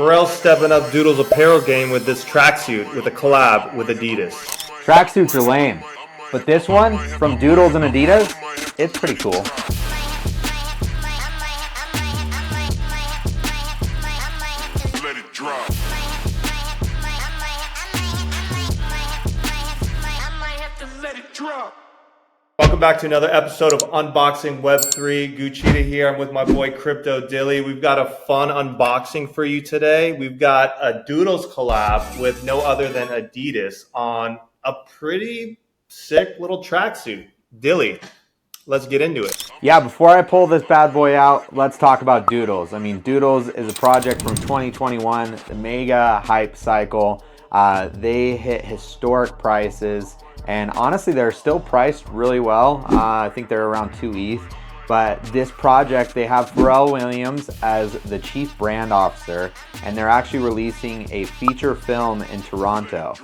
Pharrell's stepping up Doodles apparel game with this tracksuit with a collab with Adidas. Tracksuits are lame, but this one from Doodles and Adidas, it's pretty cool. Let it drop. I might have to let it drop. Welcome back to another episode of Unboxing Web3. Guccheetah here. I'm with my boy Cryptodilly. We've got a fun unboxing for you today. We've got a Doodles collab with no other than Adidas on a pretty sick little tracksuit. Dilly, let's get into it. Yeah, before I pull this bad boy out, let's talk about Doodles. I mean, Doodles is a project from 2021, the mega hype cycle. They hit historic prices. And honestly, they're still priced really well. I think they're around 2 ETH. But this project, they have Pharrell Williams as the chief brand officer, and they're actually releasing a feature film in Toronto.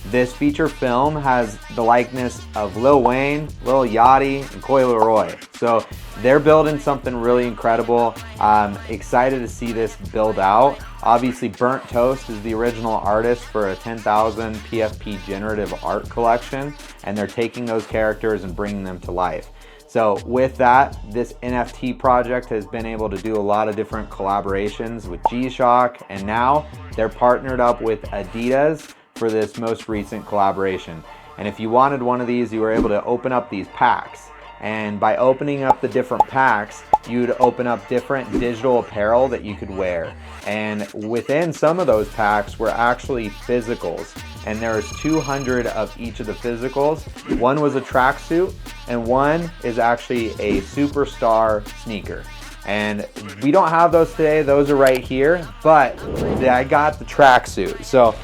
This feature film has the likeness of Lil Wayne, Lil Yachty, and Coi Leroy. So they're building something really incredible. I'm excited to see this build out. Obviously, Burnt Toast is the original artist for a 10,000 PFP generative art collection, and they're taking those characters and bringing them to life. So with that, this NFT project has been able to do a lot of different collaborations with G-Shock, and now they're partnered up with Adidas for this most recent collaboration. And if you wanted one of these, you were able to open up these packs. And by opening up the different packs, you'd open up different digital apparel that you could wear. And within some of those packs were actually physicals. And there's 200 of each of the physicals. One was a tracksuit, and one is actually a superstar sneaker. And we don't have those today, those are right here, but I got the tracksuit. So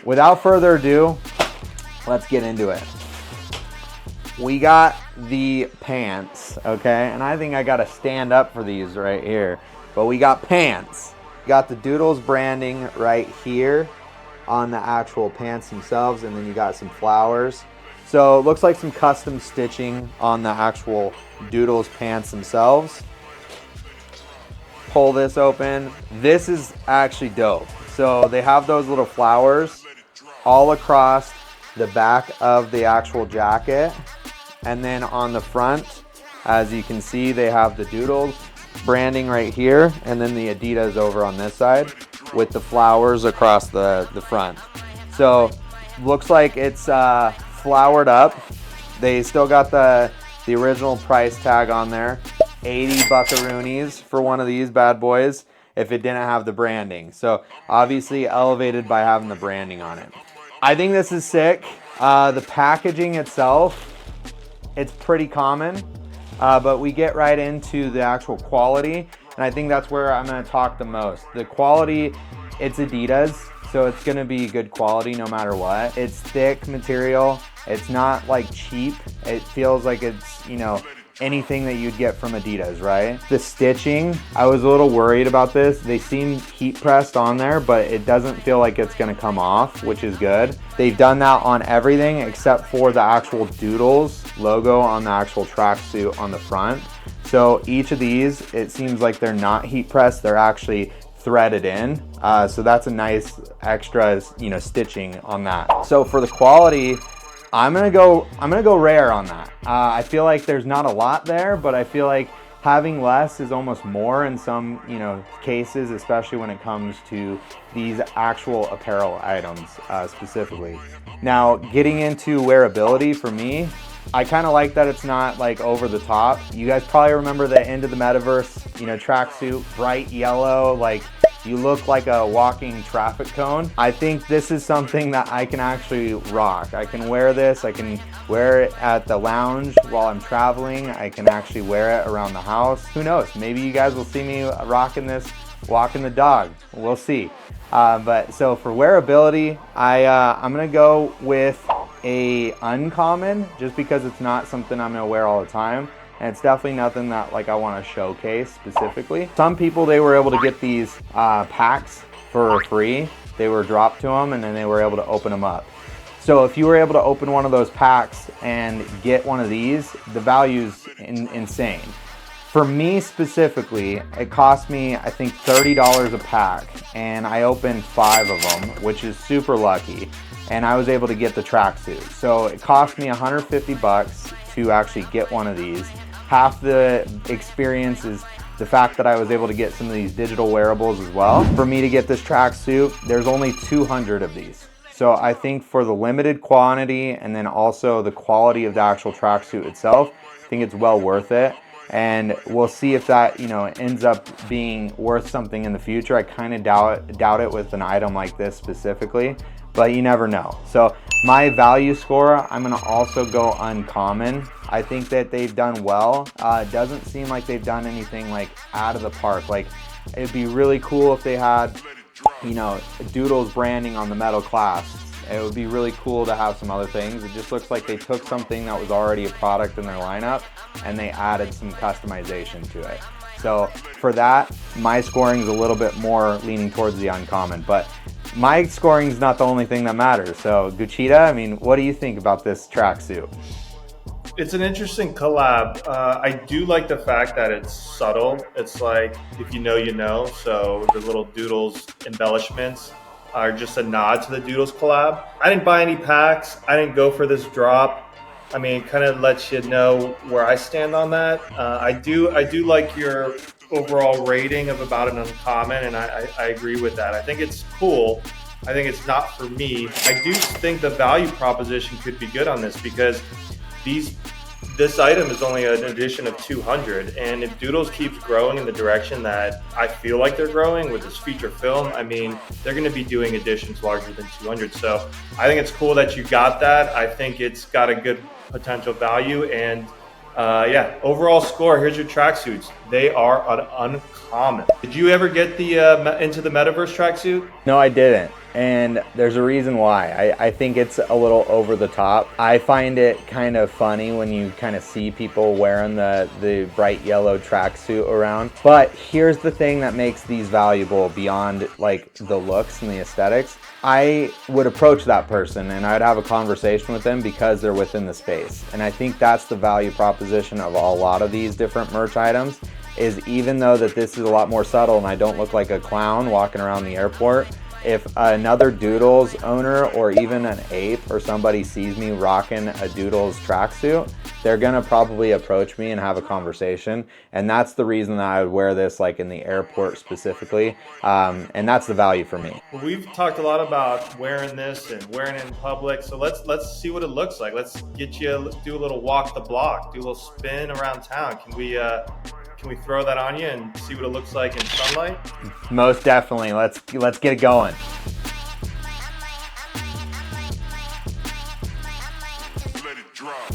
without further ado, let's get into it. We got the pants, okay? And I think I gotta stand up for these right here. But we got pants. Got the Doodles branding right here on the actual pants themselves, and then you got some flowers. So it looks like some custom stitching on the actual Doodles pants themselves. Pull this open. This is actually dope. So they have those little flowers all across the back of the actual jacket. And then on the front, as you can see, they have the Doodles branding right here, and then the Adidas over on this side with the flowers across the front. So looks like it's flowered up. They still got the original price tag on there, 80 buckaroonies for one of these bad boys if it didn't have the branding. So obviously elevated by having the branding on it. I think this is sick. The packaging itself, it's pretty common, but we get right into the actual quality, and I think that's where I'm going to talk the most. The quality, it's Adidas, so it's going to be good quality no matter what. It's thick material. It's not like cheap. It feels like it's, you know, anything that you'd get from Adidas, right? The stitching, I was a little worried about this. They seem heat pressed on there, but it doesn't feel like it's gonna come off, which is good. They've done that on everything except for the actual Doodles logo on the actual tracksuit on the front. So each of these, it seems like they're not heat pressed, they're actually threaded in. So that's a nice extra, you know, stitching on that. So for the quality, I'm gonna go rare on that. I feel like there's not a lot there, but I feel like having less is almost more in some, you know, cases, especially when it comes to these actual apparel items specifically. Now, getting into wearability for me, I kind of like that it's not like over the top. You guys probably remember the Into the Metaverse, you know, tracksuit, bright yellow, like you look like a walking traffic cone. I think this is something that I can actually rock. I can wear this, I can wear it at the lounge while I'm traveling. I can actually wear it around the house. Who knows, maybe you guys will see me rocking this, walking the dog. We'll see. But so for wearability, I'm gonna go with a uncommon, just because it's not something I'm gonna wear all the time. And it's definitely nothing that like I want to showcase specifically. Some people, they were able to get these packs for free. They were dropped to them, and then they were able to open them up. So if you were able to open one of those packs and get one of these, the value's insane. For me specifically, it cost me, I think, $30 a pack, and I opened 5 of them, which is super lucky, and I was able to get the tracksuit. So it cost me 150 bucks to actually get one of these. Half the experience is the fact that I was able to get some of these digital wearables as well. For me to get this tracksuit, there's only 200 of these. So I think for the limited quantity and then also the quality of the actual tracksuit itself, I think it's well worth it. And we'll see if that, you know, ends up being worth something in the future. I kind of doubt it with an item like this specifically, but you never know. So my value score, I'm gonna also go uncommon. I think that they've done well. It doesn't seem like they've done anything like out of the park. Like, it'd be really cool if they had, you know, Doodles branding on the metal clasps. It would be really cool to have some other things. It just looks like they took something that was already a product in their lineup and they added some customization to it. So for that, my scoring is a little bit more leaning towards the uncommon, but my scoring is not the only thing that matters. So Guccheetah, I mean, what do you think about this tracksuit? It's an interesting collab. I do like the fact that it's subtle. It's like, if you know, you know. So the little Doodles embellishments are just a nod to the Doodles collab. I didn't buy any packs. I didn't go for this drop. I mean, it kind of lets you know where I stand on that. I do like your overall rating of about an uncommon, and I agree with that. I think it's cool. I think it's not for me. I do think the value proposition could be good on this because this item is only an addition of 200, and if Doodles keeps growing in the direction that I feel like they're growing with this feature film, I mean, they're going to be doing additions larger than 200. So I think it's cool that you got that. I think it's got a good potential value, and yeah, overall score, here's your tracksuits. They are uncommon. Did you ever get the into the Metaverse tracksuit? No, I didn't. And there's a reason why. I think it's a little over the top. I find it kind of funny when you kind of see people wearing the bright yellow tracksuit around. But here's the thing that makes these valuable beyond like the looks and the aesthetics. I would approach that person and I'd have a conversation with them because they're within the space. And I think that's the value proposition of a lot of these different merch items, is even though that this is a lot more subtle and I don't look like a clown walking around the airport, if another Doodles owner or even an ape or somebody sees me rocking a Doodles tracksuit, they're gonna probably approach me and have a conversation. And that's the reason that I would wear this like in the airport specifically. And that's the value for me. Well, we've talked a lot about wearing this and wearing it in public. So let's see what it looks like. Let's do a little walk the block, do a little spin around town. Can we throw that on you and see what it looks like in sunlight? Most definitely. Let's get it going. Let it drop.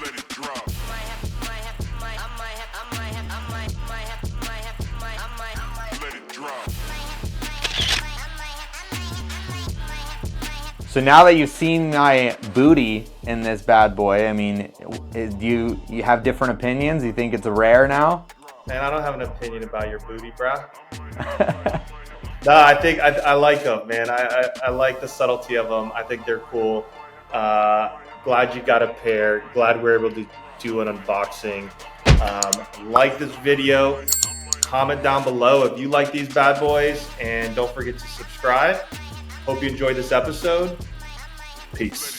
Let it drop. Let it drop. So now that you've seen my booty in this bad boy, I mean, do you have different opinions? You think it's a rare now? Man, I don't have an opinion about your booty, brah. No, I think I like them, man. I like the subtlety of them. I think they're cool. Glad you got a pair. Glad we're able to do an unboxing. Like this video. Comment down below if you like these bad boys. And don't forget to subscribe. Hope you enjoyed this episode. Peace.